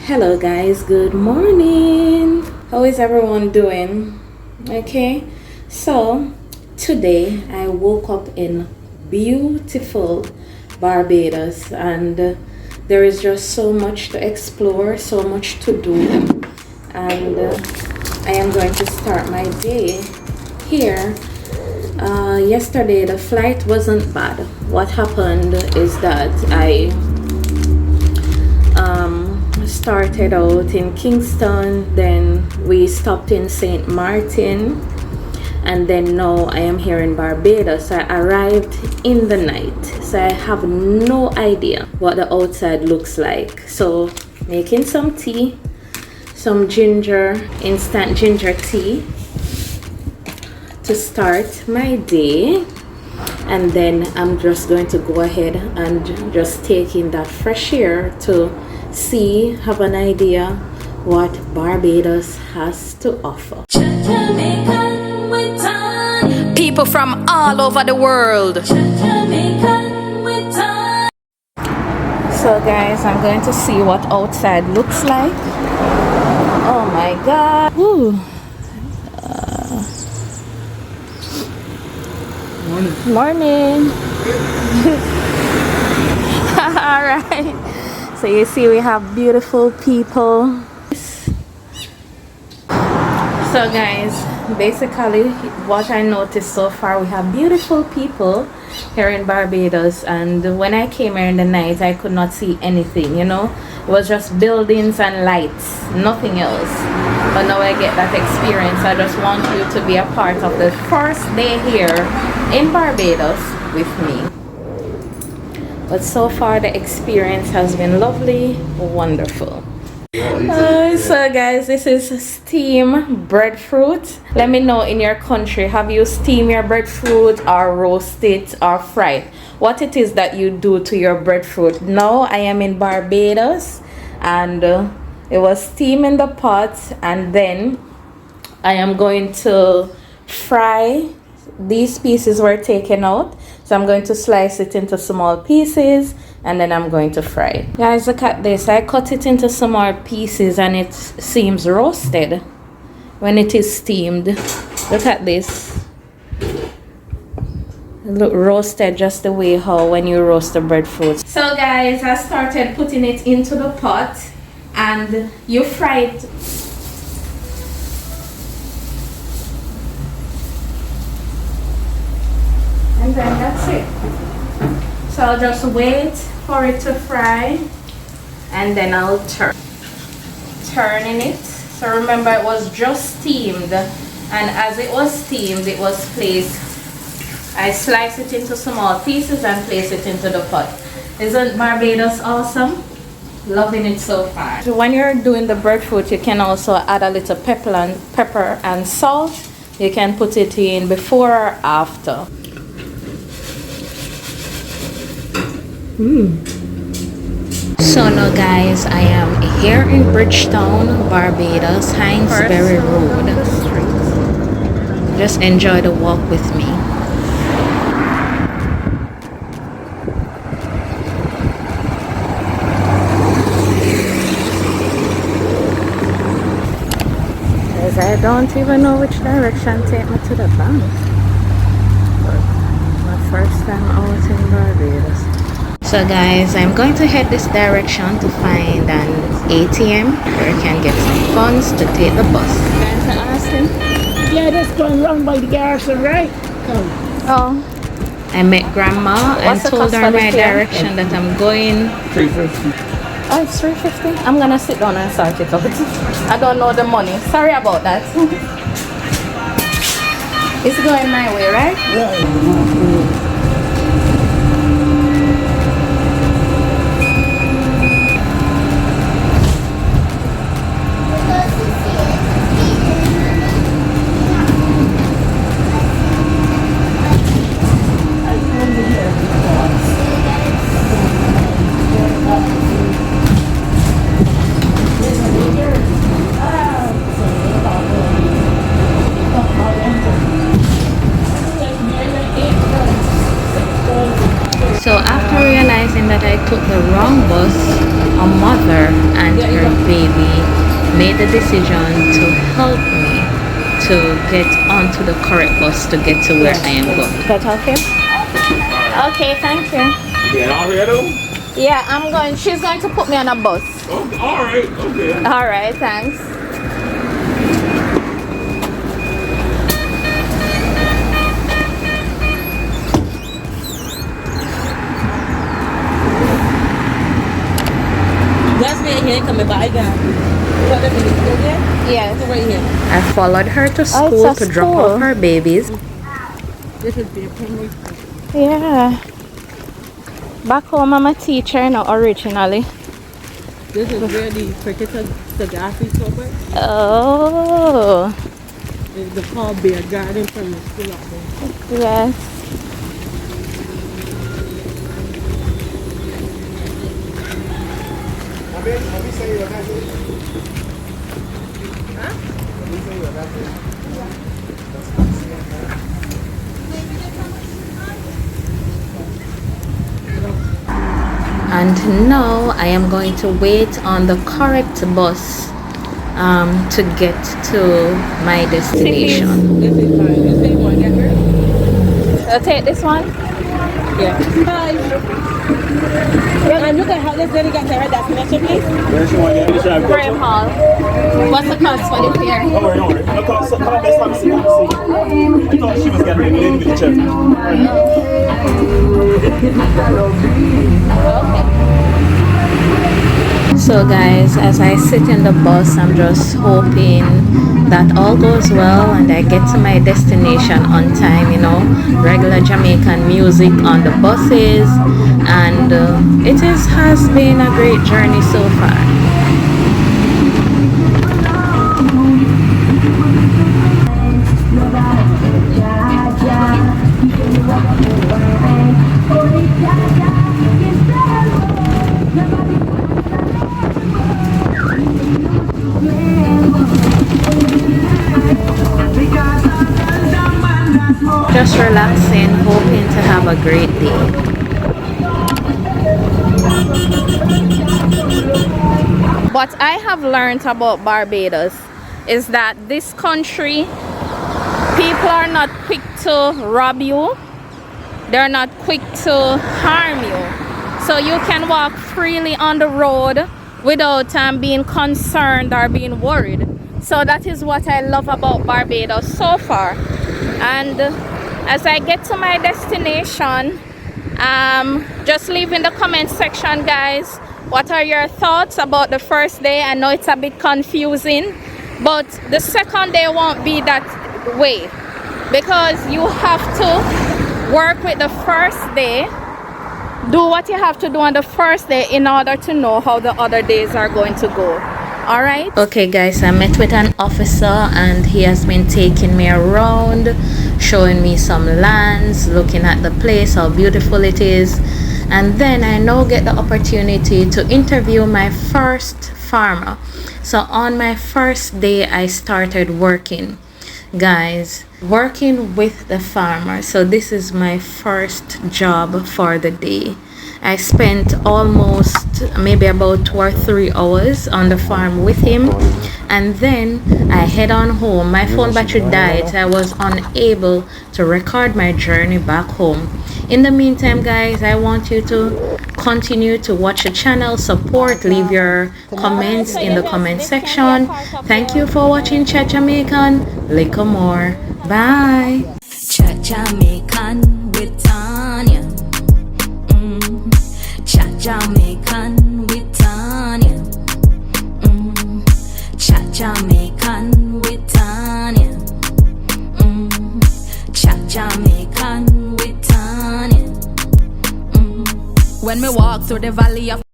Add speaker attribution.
Speaker 1: Hello guys, good morning. How is everyone doing? Okay, so today I woke up in beautiful Barbados, and there is just so much to explore, so much to do, and I am going to start my day here. Yesterday the flight wasn't bad. What happened is that I started out in Kingston, then we stopped in St. Martin, and then now I am here in Barbados. I arrived in the night, so I have no idea what the outside looks like. So making some tea, some instant ginger tea to start my day, and then I'm just going to go ahead and just take in that fresh air to have an idea what Barbados has to offer. Jamaican with Tania. People from all over the world. Jamaican with Tania. So guys, I'm going to see what outside looks like. Oh my god. Woo. Morning. All right. So you see we have beautiful people. So guys, basically what I noticed so far, we have beautiful people here in Barbados, and when I came here in the night I could not see anything, it was just buildings and lights, nothing else. But now I get that experience. I just want you to be a part of the first day here in Barbados with me. But so far the experience has been lovely, wonderful. So guys, this is steamed breadfruit. Let me know in your country, have you steamed your breadfruit or roast it or fried? What it is that you do to your breadfruit. Now I am in Barbados, and it was steamed in the pot, and then I am going to fry. These pieces were taken out, so I'm going to slice it into small pieces, and then I'm going to fry it. Guys, look at this. I cut it into small pieces and it seems roasted when it is steamed. Look at this. Look, roasted just the way how when you roast the breadfruit. So guys, I started putting it into the pot, and you fry it. And then that's it. So I'll just wait for it to fry, and then I'll turning it. So remember, it was just steamed, and as it was steamed, it was placed. I slice it into small pieces and place it into the pot. Isn't Barbados awesome? Loving it so far. So when you're doing the breadfruit, you can also add a little pepper and salt. You can put it in before or after. So now guys, I am here in Bridgetown, Barbados, Hinesbury Road. Just enjoy the walk with me. Guys, I don't even know which direction to take me to the bank. But my first time out in Barbados. So guys, I'm going to head this direction to find an ATM where I can get some funds to take the bus. Guys, I asked him.
Speaker 2: Yeah, that's going wrong by the garrison, right?
Speaker 1: Oh. I met grandma and told her my direction that I'm going.
Speaker 2: 350.
Speaker 1: Oh, it's 350. I'm gonna sit down and sort it out. I don't know the money. Sorry about that. It's going my way, right?
Speaker 2: Yeah.
Speaker 1: made the decision to help me to get onto the correct bus to get to where I am going. Is that okay? Okay, thank you.
Speaker 3: Yeah, already?
Speaker 1: Yeah, I'm going. She's going to put me on a bus.
Speaker 3: Okay, all right, okay.
Speaker 1: All right, thanks.
Speaker 4: That's me here coming by, guys.
Speaker 1: Yes.
Speaker 4: Right here.
Speaker 1: I followed her to school to drop off her babies.
Speaker 4: This is their primary school.
Speaker 1: Yeah. Back home, I'm a teacher now originally.
Speaker 4: This is where the cricketer Gaddafi cover.
Speaker 1: Oh.
Speaker 4: The Paul Bear Garden primary school up there.
Speaker 1: Yes. And now I am going to wait on the correct bus to get to my destination.
Speaker 4: This is fine. You say you want to get her?
Speaker 1: I'll take this one.
Speaker 4: Yeah. Hi. Yeah, and look at how this lady got to her destination, please.
Speaker 3: Where's she want to get?
Speaker 1: Graham Hall. What's the cost for the fare?
Speaker 3: Don't worry, don't worry. Come on, best time to see. I thought she was getting ready with the chef.
Speaker 1: So guys, as I sit in the bus, I'm just hoping that all goes well and I get to my destination on time, you know, regular Jamaican music on the buses, and it has been a great journey so far. Just relaxing, hoping to have a great day. What I have learned about Barbados is that this country, people are not quick to rob you. They're not quick to harm you. So you can walk freely on the road without being concerned or being worried. So that is what I love about Barbados so far. And as I get to my destination, just leave in the comment section, guys, what are your thoughts about the first day? I know it's a bit confusing, but the second day won't be that way, because you have to work with the first day, do what you have to do on the first day in order to know how the other days are going to go. All right. Okay guys, I met with an officer and he has been taking me around, showing me some lands, looking at the place, how beautiful it is. And then I now get the opportunity to interview my first farmer. So on my first day I started working, guys, working with the farmer. So this is my first job for the day. I spent almost maybe about 2 or 3 hours on the farm with him, and then I head on home. My phone battery died, so I was unable to record my journey back home. In the meantime, guys, I want you to continue to watch the channel, support, leave your comments in the comment section. Thank you for watching Chat Jamaican. Lick more. Bye.
Speaker 5: Chat Jamaican with Tania. Chat Jamaican with Tania. Chat Jamaican with Tania. Chat Jamaican with Tania. When me walk through the valley of